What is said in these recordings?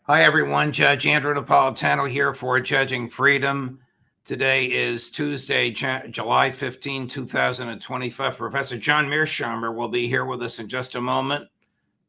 Hi, everyone. Judge Andrew Napolitano here for Judging Freedom. Today is Tuesday, July 15, 2025. Professor John Mearsheimer will be here with us in just a moment.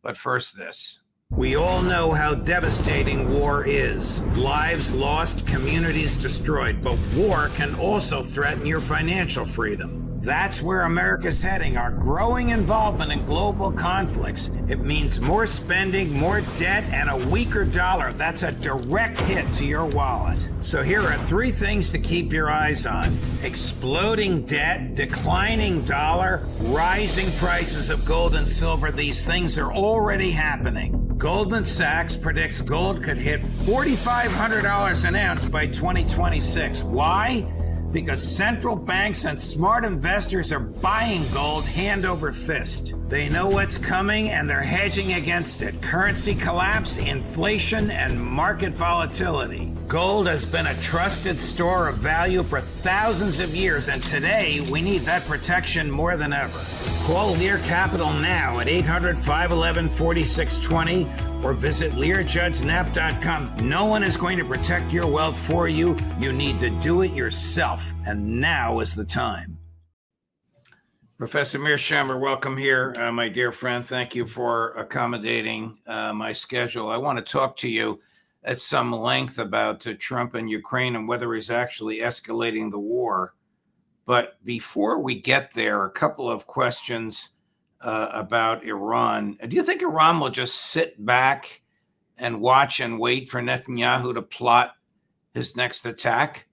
But first, this. We all know how devastating war is. Lives lost, communities destroyed. But war can also threaten your financial freedom. That's where America's heading, our growing involvement in global conflicts. It means more spending, more debt, and a weaker dollar. That's a direct hit to your wallet. So here are three things to keep your eyes on: exploding debt, declining dollar, rising prices of gold and silver. These things are already happening. Goldman Sachs predicts gold could hit $4,500 an ounce by 2026. Why? Because central banks and smart investors are buying gold hand over fist. They know what's coming and they're hedging against it. Currency collapse, inflation, and market volatility. Gold has been a trusted store of value for thousands of years, and today we need that protection more than ever. Call Lear Capital now at 800-511-4620 or visit LearJudgeNap.com. No one is going to protect your wealth for you. You need to do it yourself, and now is the time. Professor Mearsheimer, welcome here, my dear friend. Thank you for accommodating my schedule. I want to talk to you at some length about Trump and Ukraine and whether he's actually escalating the war. But before we get there, a couple of questions about Iran. Do you think Iran will just sit back and watch and wait for Netanyahu to plot his next attack?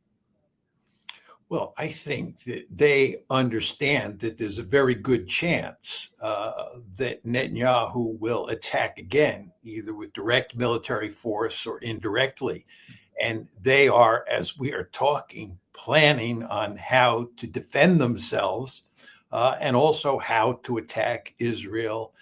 Well, I think that they understand that there's a very good chance that Netanyahu will attack again, either with direct military force or indirectly. And they are, as we are talking, planning on how to defend themselves and also how to attack Israel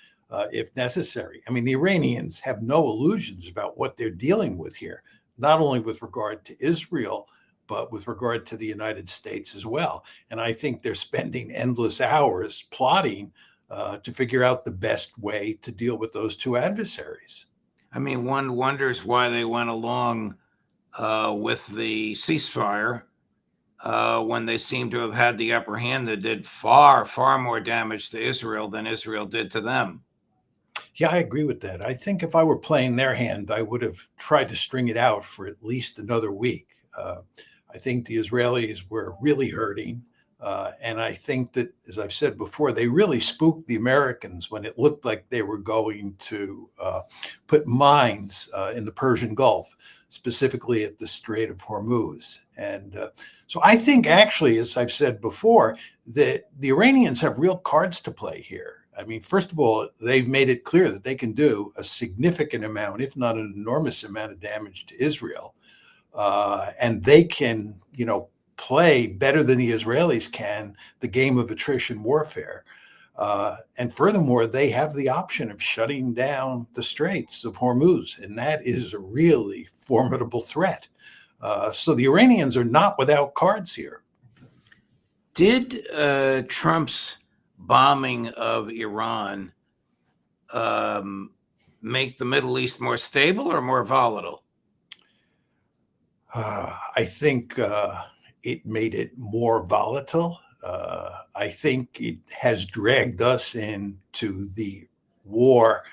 if necessary. I mean, the Iranians have no illusions about what they're dealing with here, not only with regard to Israel, but with regard to the United States as well. And I think they're spending endless hours plotting to figure out the best way to deal with those two adversaries. I mean, one wonders why they went along with the ceasefire when they seem to have had the upper hand that did far, far more damage to Israel than Israel did to them. Yeah, I agree with that. I think if I were playing their hand, I would have tried to string it out for at least another week. I think the Israelis were really hurting. And I think that, as I've said before, they really spooked the Americans when it looked like they were going to put mines in the Persian Gulf, specifically at the Strait of Hormuz. And so I think actually, as I've said before, that the Iranians have real cards to play here. I mean, first of all, they've made it clear that they can do a significant amount, if not an enormous amount of damage to Israel. And they can, play better than the Israelis can the game of attrition warfare. And furthermore, they have the option of shutting down the Straits of Hormuz, and that is a really formidable threat. So the Iranians are not without cards here. Did Trump's bombing of Iran make the Middle East more stable or more volatile? I think it made it more volatile. I think it has dragged us into the war,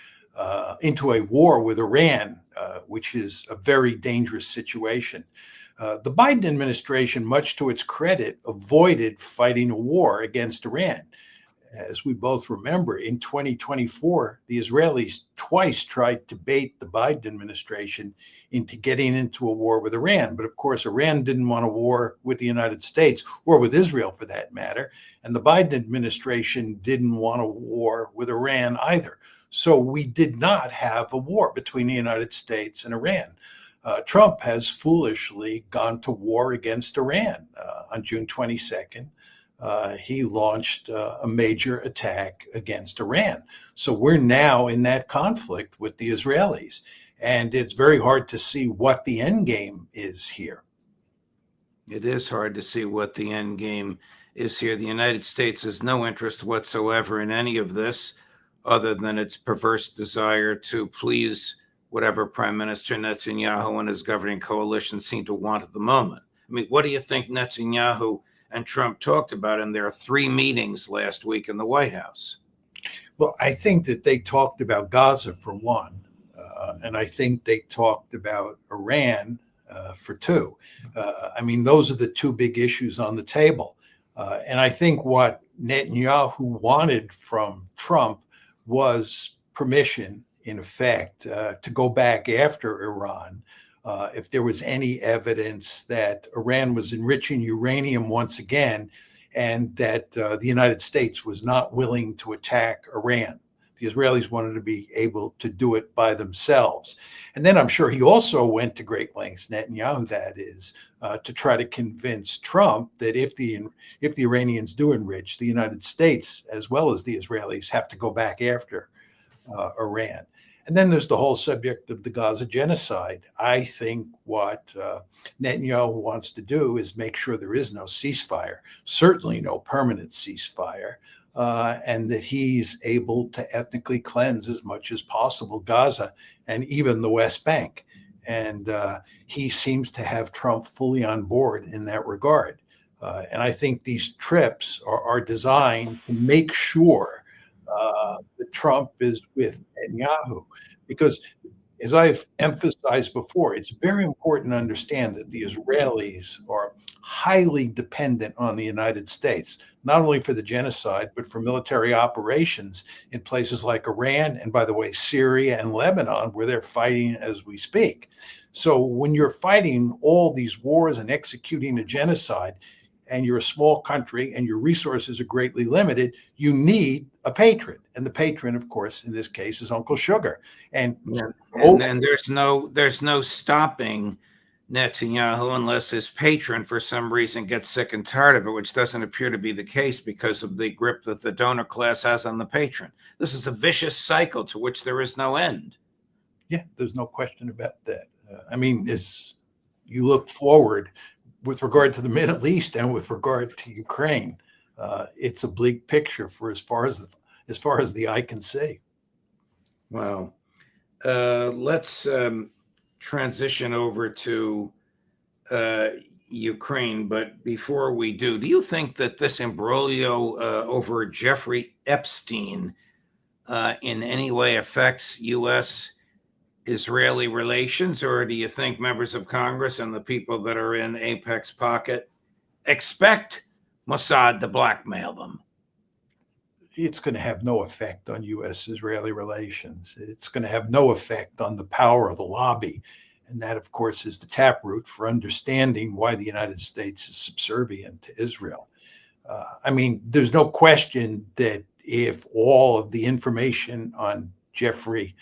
into a war with Iran, which is a very dangerous situation. The Biden administration, much to its credit, avoided fighting a war against Iran. As we both remember, in 2024, the Israelis twice tried to bait the Biden administration into getting into a war with Iran. But of course, Iran didn't want a war with the United States or with Israel for that matter. And the Biden administration didn't want a war with Iran either. So we did not have a war between the United States and Iran. Trump has foolishly gone to war against Iran on June 22nd. He launched a major attack against Iran. So we're now in that conflict with the Israelis. And it's very hard to see what the end game is here. It is hard to see what the end game is here. The United States has no interest whatsoever in any of this other than its perverse desire to please whatever Prime Minister Netanyahu and his governing coalition seem to want at the moment. I mean, what do you think Netanyahu and Trump talked about in their 3 meetings last week in the White House? Well, I think that they talked about Gaza for one, and I think they talked about Iran for two. I mean, those are the two big issues on the table. And I think what Netanyahu wanted from Trump was permission, in effect, to go back after Iran if there was any evidence that Iran was enriching uranium once again, and that the United States was not willing to attack Iran. The Israelis wanted to be able to do it by themselves. And then I'm sure he also went to great lengths, Netanyahu that is, to try to convince Trump that if the Iranians do enrich, the United States, as well as the Israelis, have to go back after Iran. And then there's the whole subject of the Gaza genocide. I think what Netanyahu wants to do is make sure there is no ceasefire, certainly no permanent ceasefire, and that he's able to ethnically cleanse as much as possible Gaza and even the West Bank. And he seems to have Trump fully on board in that regard. And I think these trips are designed to make sure that Trump is with Netanyahu, because as I've emphasized before, it's very important to understand that the Israelis are highly dependent on the United States, not only for the genocide, but for military operations in places like Iran and, by the way, Syria and Lebanon, where they're fighting as we speak. So when you're fighting all these wars and executing a genocide, and you're a small country and your resources are greatly limited, you need a patron. And the patron, of course, in this case, is Uncle Sugar. And then there's no stopping Netanyahu unless his patron, for some reason, gets sick and tired of it, which doesn't appear to be the case because of the grip that the donor class has on the patron. This is a vicious cycle to which there is no end. Yeah, there's no question about that. I mean, as you look forward with regard to the Middle East and with regard to Ukraine, it's a bleak picture for as far as the eye can see. Wow. Let's transition over to Ukraine. But before we do you think that this imbroglio over Jeffrey Epstein in any way affects U.S. Israeli relations, or do you think members of Congress and the people that are in Apex pocket expect Mossad to blackmail them? It's going to have no effect on U.S.-Israeli relations. It's going to have no effect on the power of the lobby. And that, of course, is the taproot for understanding why the United States is subservient to Israel. I mean, there's no question that if all of the information on Jeffrey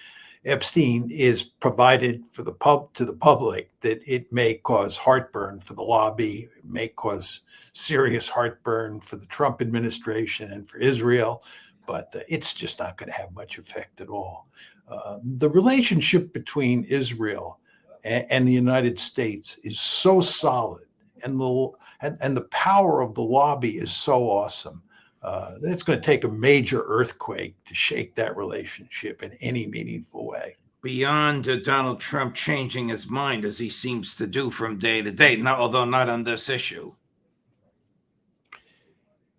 Epstein is provided to the public, that it may cause heartburn for the lobby, it may cause serious heartburn for the Trump administration and for Israel, but it's just not going to have much effect at all. The relationship between Israel and the United States is so solid, and the power of the lobby is so awesome. It's going to take a major earthquake to shake that relationship in any meaningful way. Beyond Donald Trump changing his mind, as he seems to do from day to day, although not on this issue.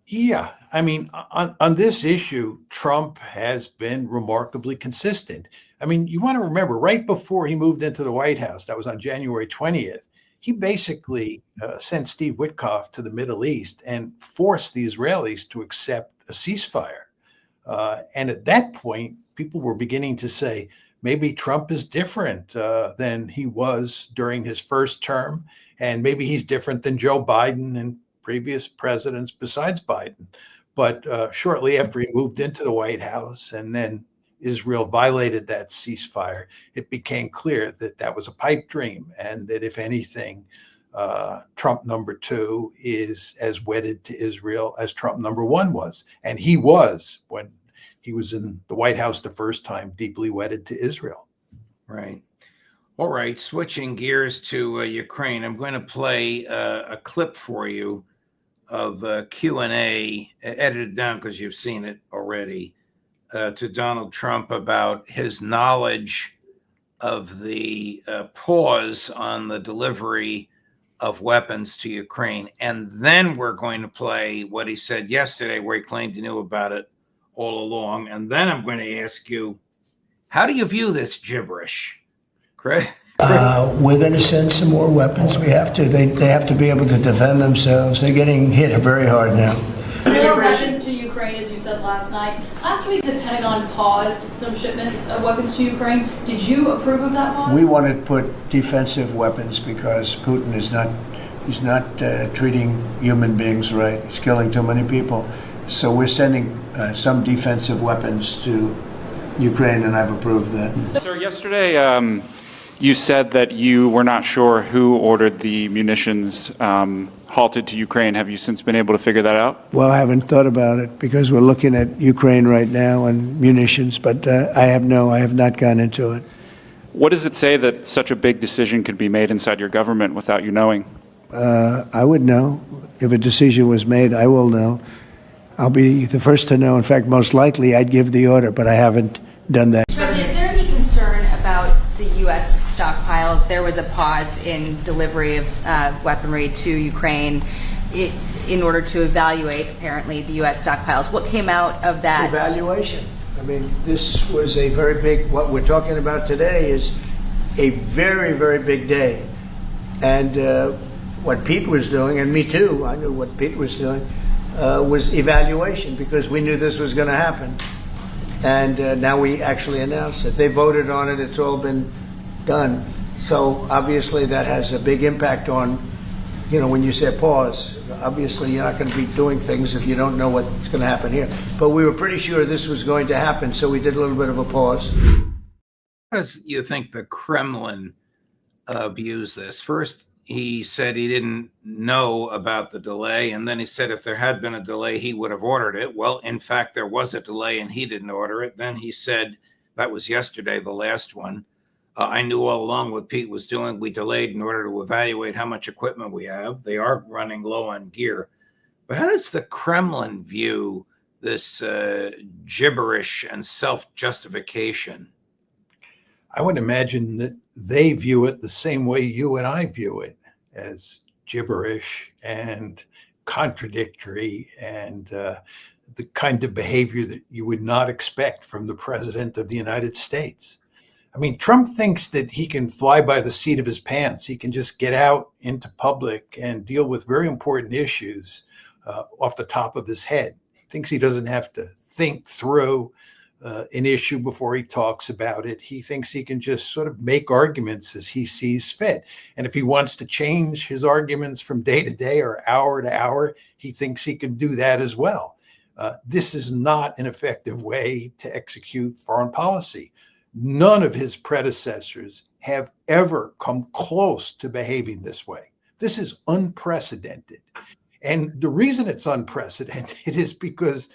Yeah, I mean, on this issue, Trump has been remarkably consistent. I mean, you want to remember, right before he moved into the White House, that was on January 20th, he basically sent Steve Witkoff to the Middle East and forced the Israelis to accept a ceasefire. And at that point, people were beginning to say, maybe Trump is different than he was during his first term, and maybe he's different than Joe Biden and previous presidents besides Biden. But shortly after he moved into the White House and then Israel violated that ceasefire, it became clear that that was a pipe dream, and that if anything, Trump number 2 is as wedded to Israel as Trump number 1 was. And he was, when he was in the White House the first time, deeply wedded to Israel. Right. All right. Switching gears to Ukraine, I'm going to play a clip for you of Q&A, edited down because you've seen it already, to Donald Trump about his knowledge of the pause on the delivery of weapons to Ukraine. And then we're going to play what he said yesterday, where he claimed he knew about it all along. And then I'm going to ask you, how do you view this gibberish, Chris? We're going to send some more weapons. We have to. They have to be able to defend themselves. They're getting hit very hard now. More weapons to Ukraine, as you said last night. Last week, the Pentagon paused some shipments of weapons to Ukraine. Did you approve of that pause? We wanted to put defensive weapons because Putin is not treating human beings right. He's killing too many people. So we're sending some defensive weapons to Ukraine, and I've approved that. Sir, yesterday you said that you were not sure who ordered the munitions halted to Ukraine. Have you since been able to figure that out? Well, I haven't thought about it because we're looking at Ukraine right now and munitions, but I have not gone into it. What does it say that such a big decision could be made inside your government without you knowing? I would know. If a decision was made, I will know. I'll be the first to know. In fact, most likely I'd give the order, but I haven't done that. President, is there any concern about the U.S. stockpiles? There was a pause in delivery of weaponry to Ukraine in order to evaluate, apparently, the U.S. stockpiles. What came out of that? Evaluation. I mean, this was a very big, what we're talking about today is a very, very big day. And what Pete was doing, and me too, I knew what Pete was doing, was evaluation because we knew this was going to happen. And now we actually announced it. They voted on it. It's all been done. So obviously that has a big impact on, when you say pause, obviously you're not going to be doing things if you don't know what's going to happen here. But we were pretty sure this was going to happen, so we did a little bit of a pause. How does you think the Kremlin views this? First, he said he didn't know about the delay, and then he said if there had been a delay, he would have ordered it. Well, in fact, there was a delay, and he didn't order it. Then he said, that was yesterday, the last one, I knew all along what Pete was doing. We delayed in order to evaluate how much equipment we have. They are running low on gear. But how does the Kremlin view this gibberish and self-justification? I would imagine that they view it the same way you and I view it, as gibberish and contradictory and the kind of behavior that you would not expect from the president of the United States. I mean, Trump thinks that he can fly by the seat of his pants. He can just get out into public and deal with very important issues off the top of his head. He thinks he doesn't have to think through an issue before he talks about it. He thinks he can just sort of make arguments as he sees fit. And if he wants to change his arguments from day to day or hour to hour, he thinks he can do that as well. This is not an effective way to execute foreign policy. None of his predecessors have ever come close to behaving this way. This is unprecedented. And the reason it's unprecedented is because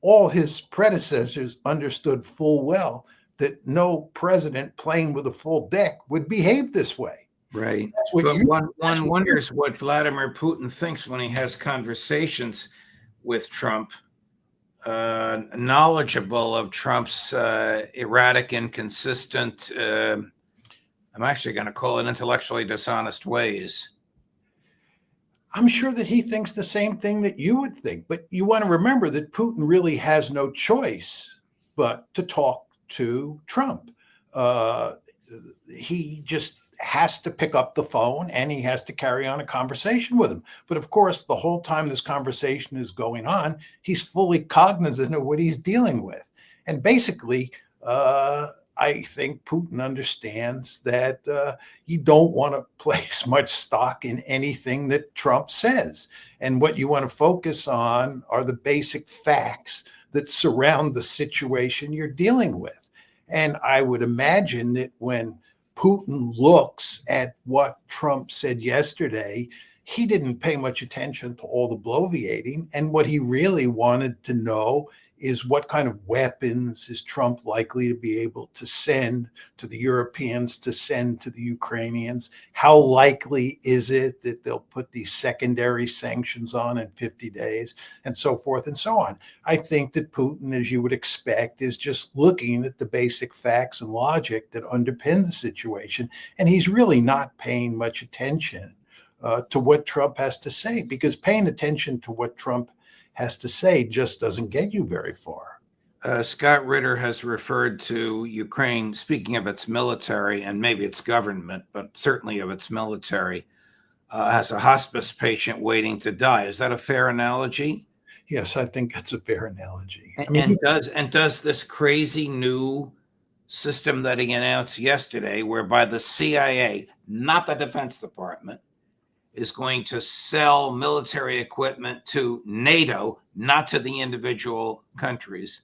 all his predecessors understood full well that no president playing with a full deck would behave this way. Right. But one wonders what Vladimir Putin thinks when he has conversations with Trump, knowledgeable of Trump's erratic, inconsistent, I'm actually going to call it intellectually dishonest ways. I'm sure that he thinks the same thing that you would think, but you want to remember that Putin really has no choice but to talk to Trump. He just has to pick up the phone and he has to carry on a conversation with him. But of course, the whole time this conversation is going on, he's fully cognizant of what he's dealing with. And basically, I think Putin understands that you don't want to place much stock in anything that Trump says. And what you want to focus on are the basic facts that surround the situation you're dealing with. And I would imagine that when Putin looks at what Trump said yesterday, he didn't pay much attention to all the bloviating. And what he really wanted to know is what kind of weapons is Trump likely to be able to send to the Europeans, to send to the Ukrainians? How likely is it that they'll put these secondary sanctions on in 50 days, and so forth and so on? I think that Putin, as you would expect, is just looking at the basic facts and logic that underpin the situation, and he's really not paying much attention to what Trump has to say, because paying attention to what Trump has to say just doesn't get you very far. Scott Ritter has referred to Ukraine, speaking of its military and maybe its government, but certainly of its military, as a hospice patient waiting to die. Is that a fair analogy? Yes, I think that's a fair analogy. And does this crazy new system that he announced yesterday, whereby the CIA, not the Defense Department, is going to sell military equipment to NATO, not to the individual countries,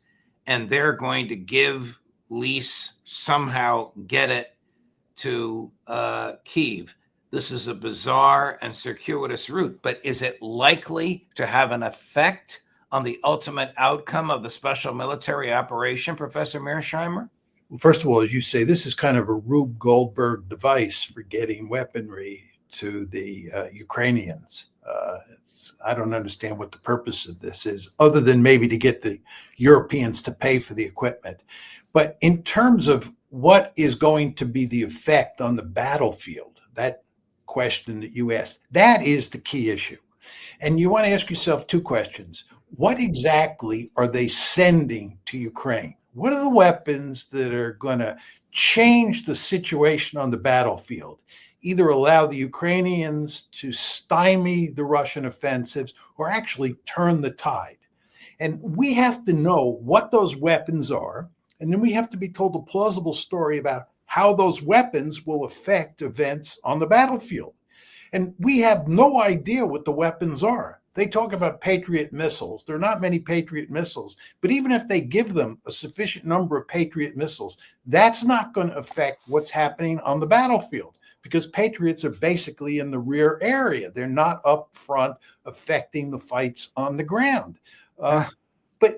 and they're going to give, lease, somehow get it to Kyiv. This is a bizarre and circuitous route, but is it likely to have an effect on the ultimate outcome of the special military operation, Professor Mearsheimer? Well, first of all, as you say, this is kind of a Rube Goldberg device for getting weaponry to the Ukrainians. I don't understand what the purpose of this is, other than maybe to get the Europeans to pay for the equipment. But in terms of what is going to be the effect on the battlefield, that question that you asked, that is the key issue. And you want to ask yourself two questions. What exactly are they sending to Ukraine? What are the weapons that are going to change the situation on the battlefield? Either allow the Ukrainians to stymie the Russian offensives or actually turn the tide. And we have to know what those weapons are, and then we have to be told a plausible story about how those weapons will affect events on the battlefield. And we have no idea what the weapons are. They talk about Patriot missiles. There are not many Patriot missiles, but even if they give them a sufficient number of Patriot missiles, that's not going to affect what's happening on the battlefield, because Patriots are basically in the rear area. They're not up front affecting the fights on the ground. But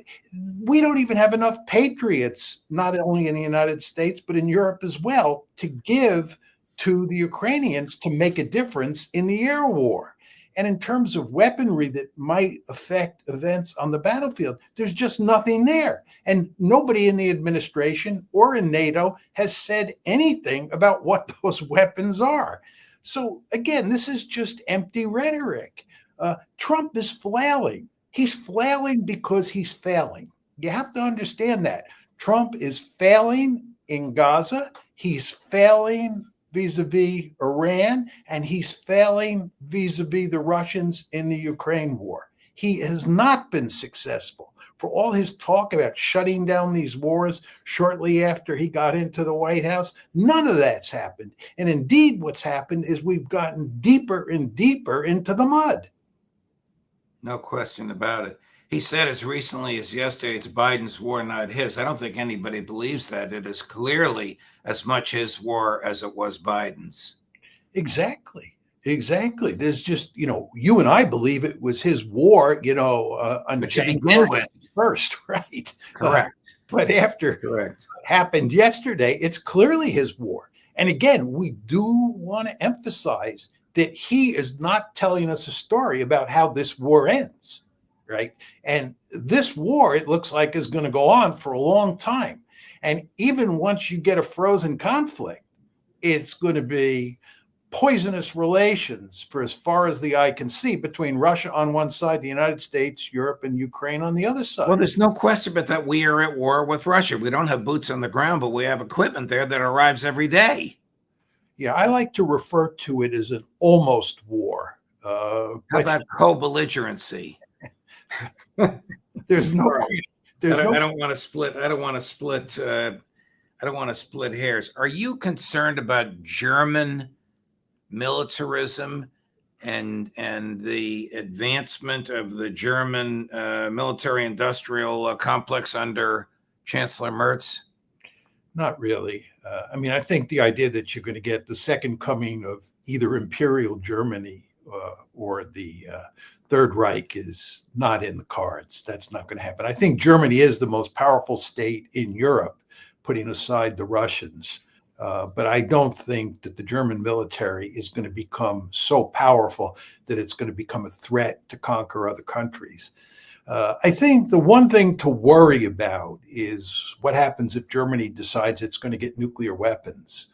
we don't even have enough Patriots, not only in the United States, but in Europe as well, to give to the Ukrainians to make a difference in the air war. And in terms of weaponry that might affect events on the battlefield, there's just nothing there. And nobody in the administration or in NATO has said anything about what those weapons are. So again, this is just empty rhetoric. Trump is flailing. He's flailing because he's failing. You have to understand that. Trump is failing in Gaza. He's failing vis-a-vis Iran, and he's failing vis-a-vis the Russians in the Ukraine war. He has not been successful. For all his talk about shutting down these wars shortly after he got into the White House, none of that's happened. And indeed, what's happened is we've gotten deeper and deeper into the mud. No question about it. He said as recently as yesterday, it's Biden's war, not his. I don't think anybody believes that. It is clearly as much his war as it was Biden's. Exactly. There's just, you and I believe it was his war, on January 1st, right? Correct. But after it happened yesterday, it's clearly his war. And again, we do want to emphasize that he is not telling us a story about how this war ends. Right. And this war, it looks like, is going to go on for a long time. And even once you get a frozen conflict, it's going to be poisonous relations for as far as the eye can see between Russia on one side, the United States, Europe, and Ukraine on the other side. Well, there's no question but that we are at war with Russia. We don't have boots on the ground, but we have equipment there that arrives every day. Yeah, I like to refer to it as an almost war. How about co-belligerency? There's no. I don't want to split hairs. Are you concerned about German militarism and the advancement of the German military-industrial complex under Chancellor Merz? Not really. I think the idea that you're going to get the second coming of either Imperial Germany or the Third Reich is not in the cards. That's not going to happen. I think Germany is the most powerful state in Europe, putting aside the Russians. But I don't think that the German military is going to become so powerful that it's going to become a threat to conquer other countries. I think the one thing to worry about is what happens if Germany decides it's going to get nuclear weapons.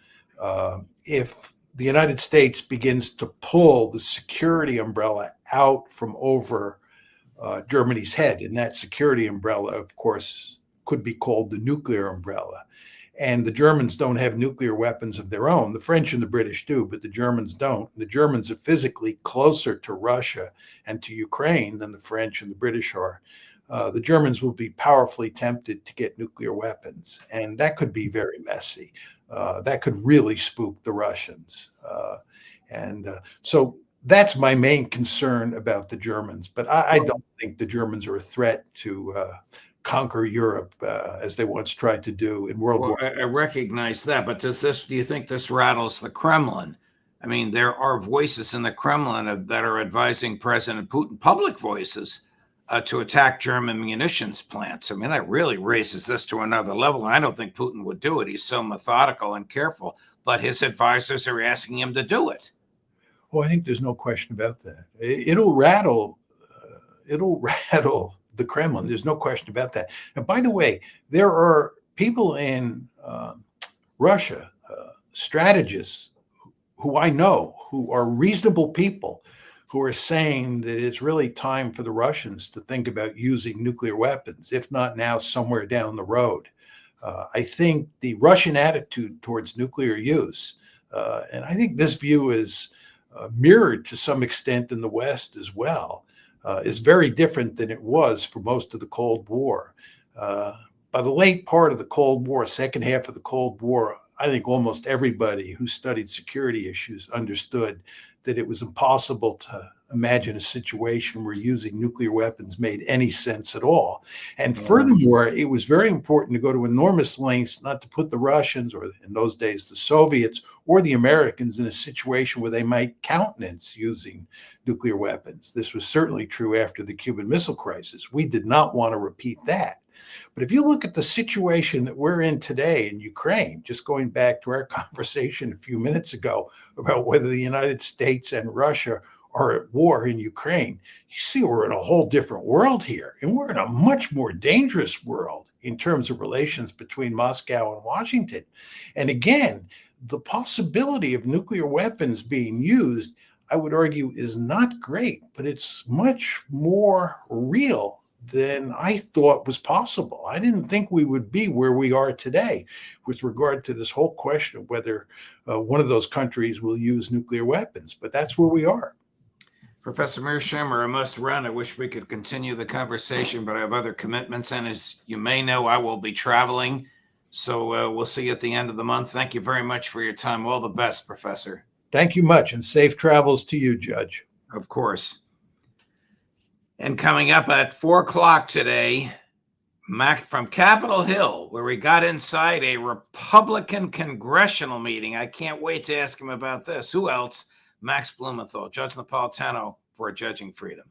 If the United States begins to pull the security umbrella out from over Germany's head, and that security umbrella, of course, could be called the nuclear umbrella. And the Germans don't have nuclear weapons of their own. The French and the British do, but the Germans don't. The Germans are physically closer to Russia and to Ukraine than the French and the British are. The Germans will be powerfully tempted to get nuclear weapons, and that could be very messy. That could really spook the Russians. So that's my main concern about the Germans. But I don't think the Germans are a threat to conquer Europe as they once tried to do in World War. I recognize that, but do you think this rattles the Kremlin? I mean, there are voices in the Kremlin that are advising President Putin, public voices, to attack German munitions plants. I mean, that really raises this to another level. And I don't think Putin would do it. He's so methodical and careful, but his advisors are asking him to do it. Oh, I think there's no question about that. It'll rattle the Kremlin. There's no question about that. And by the way, there are people in Russia, strategists who I know, who are reasonable people, who are saying that it's really time for the Russians to think about using nuclear weapons, if not now, somewhere down the road. I think the Russian attitude towards nuclear use, and I think this view is mirrored to some extent in the West as well, is very different than it was for most of the Cold War. By the late part of the Cold War, second half of the Cold War, I think almost everybody who studied security issues understood that it was impossible to imagine a situation where using nuclear weapons made any sense at all. And furthermore, it was very important to go to enormous lengths not to put the Russians, or in those days the Soviets, or the Americans in a situation where they might countenance using nuclear weapons. This was certainly true after the Cuban Missile Crisis. We did not want to repeat that. But if you look at the situation that we're in today in Ukraine, just going back to our conversation a few minutes ago about whether the United States and Russia are at war in Ukraine, you see we're in a whole different world here. And we're in a much more dangerous world in terms of relations between Moscow and Washington. And again, the possibility of nuclear weapons being used, I would argue, is not great, but it's much more real than I thought was possible. I didn't think we would be where we are today with regard to this whole question of whether one of those countries will use nuclear weapons, but that's where we are. Professor Mearsheimer, I must run. I wish we could continue the conversation, but I have other commitments. And as you may know, I will be traveling. So we'll see you at the end of the month. Thank you very much for your time. All the best, Professor. Thank you much, and safe travels to you, Judge. Of course. And coming up at 4 o'clock today, Mac from Capitol Hill, where we got inside a Republican congressional meeting. I can't wait to ask him about this. Who else? Max Blumenthal, Judge Napolitano for Judging Freedom.